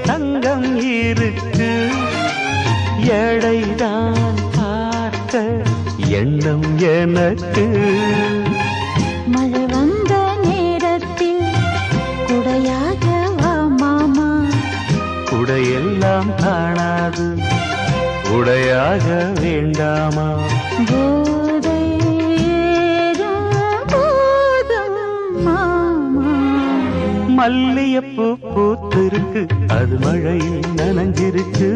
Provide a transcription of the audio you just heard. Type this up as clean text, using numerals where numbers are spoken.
தங்கம் இருக்கு. எடைதான் பார்க்க எண்ணம் எனக்கு. மழை வந்த நேரத்தில் குடையாக வா மாமா. குடையெல்லாம் காணாது உடையாக வேண்டாமா? போதை போதும் மாமா. மல்லியப்பூ பூத்திருக்கு, அது மழையில் நனைஞ்சிருக்கு.